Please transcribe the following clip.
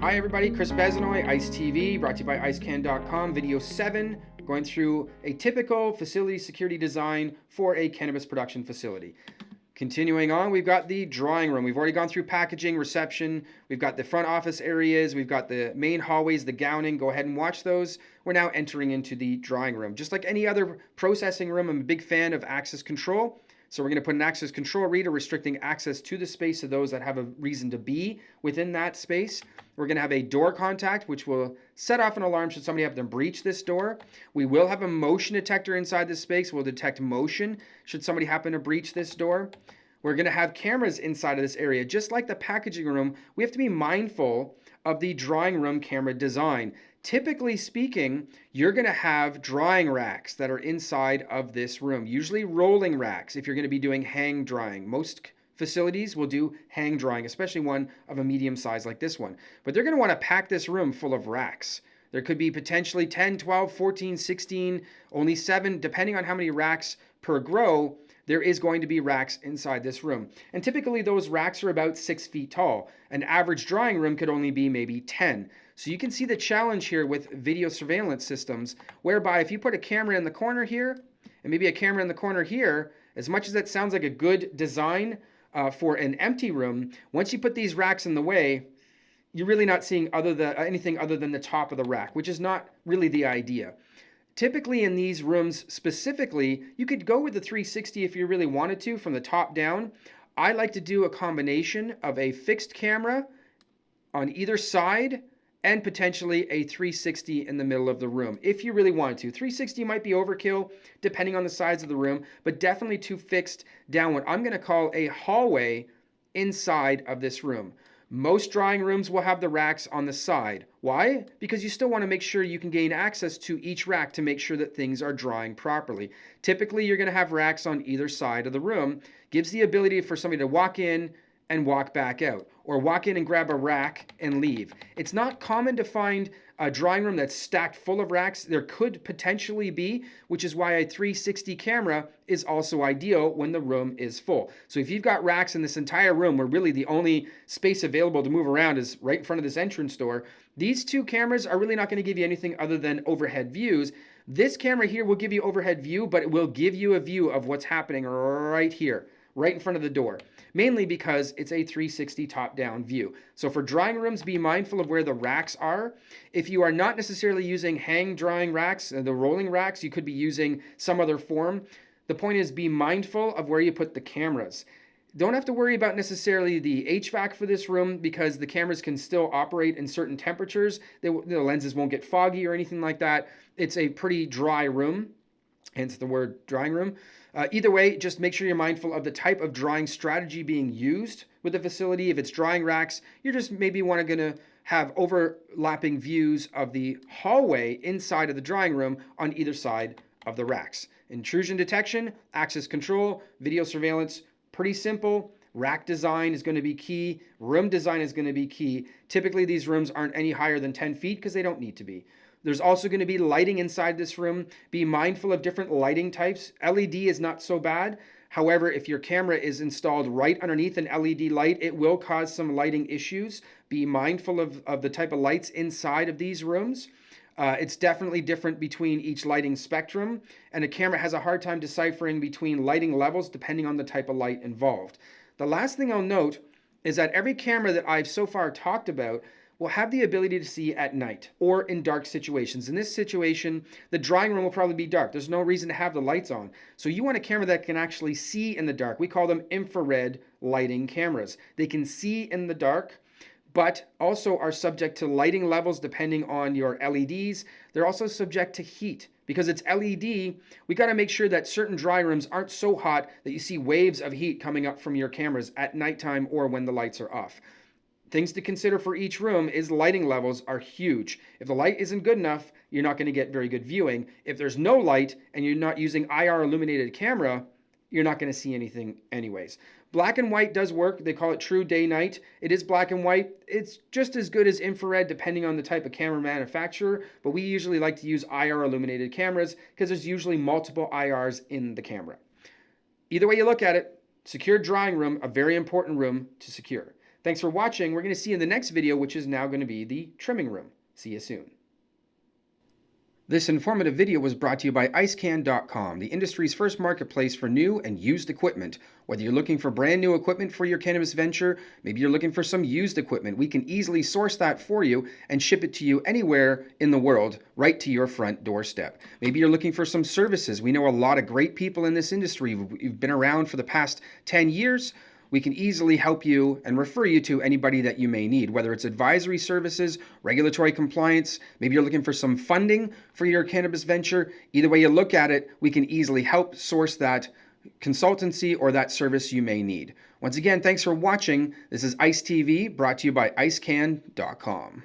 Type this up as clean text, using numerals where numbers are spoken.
Hi everybody, Chris Bezanoy, ICE TV, brought to you by IceCan.com. Video 7, going through a typical facility security design for a cannabis production facility. Continuing on, we've got the drawing room. We've already gone through packaging, reception. We've got the front office areas. We've got the main hallways, the gowning. Go ahead and watch those. We're now entering into the drawing room. Just like any other processing room, I'm a big fan of access control. So we're going to put an access control reader restricting access to the space of those that have a reason to be within that space. We're going to have a door contact, which will set off an alarm should somebody have to breach this door. We will have a motion detector inside this space. We'll detect motion should somebody happen to breach this door. We're going to have cameras inside of this area. Just like the packaging room, we have to be mindful of the drawing room camera design. Typically speaking, you're going to have drying racks that are inside of this room, usually rolling racks if you're going to be doing hang drying. Most facilities will do hang drying, especially one of a medium size like this one. But they're going to want to pack this room full of racks. There could be potentially 10, 12, 14, 16, only 7, depending on how many racks per grow. There is going to be racks inside this room. And typically those racks are about 6 feet tall. An average drying room could only be maybe 10. So you can see the challenge here with video surveillance systems, whereby if you put a camera in the corner here, and maybe a camera in the corner here, as much as that sounds like a good design for an empty room, once you put these racks in the way, you're really not seeing anything other than the top of the rack, which is not really the idea. Typically in these rooms specifically, you could go with the 360 if you really wanted to from the top down. I like to do a combination of a fixed camera on either side and potentially a 360 in the middle of the room if you really wanted to. 360 might be overkill depending on the size of the room, but definitely two fixed down what I'm going to call a hallway inside of this room. Most drying rooms will have the racks on the side. Why? Because you still want to make sure you can gain access to each rack to make sure that things are drying properly. Typically, you're going to have racks on either side of the room. Gives the ability for somebody to walk in and walk back out, or walk in and grab a rack and leave. It's not common to find a drying room that's stacked full of racks. There could potentially be, which is why a 360 camera is also ideal when the room is full. So if you've got racks in this entire room where really the only space available to move around is right in front of this entrance door, these two cameras are really not going to give you anything other than overhead views. This camera here will give you overhead view, but it will give you a view of what's happening right here, right in front of the door, mainly because it's a 360 top-down view. So for drying rooms, be mindful of where the racks are. If you are not necessarily using hang drying racks, the rolling racks, you could be using some other form. The point is be mindful of where you put the cameras. Don't have to worry about necessarily the HVAC for this room because the cameras can still operate in certain temperatures. The lenses won't get foggy or anything like that. It's a pretty dry room, hence the word drying room. Either way, just make sure you're mindful of the type of drying strategy being used with the facility. If it's drying racks, you're just maybe going to have overlapping views of the hallway inside of the drying room on either side of the racks. Intrusion detection, access control, video surveillance, pretty simple. Rack design is going to be key. Room design is going to be key. Typically, these rooms aren't any higher than 10 feet because they don't need to be. There's also going to be lighting inside this room. Be mindful of different lighting types. LED is not so bad. However, if your camera is installed right underneath an LED light, it will cause some lighting issues. Be mindful of the type of lights inside of these rooms. It's definitely different between each lighting spectrum, and a camera has a hard time deciphering between lighting levels depending on the type of light involved. The last thing I'll note is that every camera that I've so far talked about will have the ability to see at night or in dark situations. In this situation, the drying room will probably be dark. There's no reason to have the lights on. So you want a camera that can actually see in the dark. We call them infrared lighting cameras. They can see in the dark, but also are subject to lighting levels depending on your LEDs. They're also subject to heat. Because it's LED, we got to make sure that certain drying rooms aren't so hot that you see waves of heat coming up from your cameras at nighttime or when the lights are off. Things to consider for each room is lighting levels are huge. If the light isn't good enough, you're not going to get very good viewing. If there's no light and you're not using IR illuminated camera, you're not going to see anything anyways. Black and white does work. They call it true day-night. It is black and white. It's just as good as infrared depending on the type of camera manufacturer, but we usually like to use IR illuminated cameras because there's usually multiple IRs in the camera. Either way you look at it, secure drying room, a very important room to secure. Thanks for watching. We're going to see you in the next video, which is now going to be the trimming room. See you soon. This informative video was brought to you by IceCan.com, the industry's first marketplace for new and used equipment. Whether you're looking for brand new equipment for your cannabis venture, maybe you're looking for some used equipment, we can easily source that for you and ship it to you anywhere in the world, right to your front doorstep. Maybe you're looking for some services. We know a lot of great people in this industry. You've been around for the past 10 years. We can easily help you and refer you to anybody that you may need, whether it's advisory services, regulatory compliance, maybe you're looking for some funding for your cannabis venture. Either way you look at it, we can easily help source that consultancy or that service you may need. Once again, thanks for watching. This is ICE TV, brought to you by IceCan.com.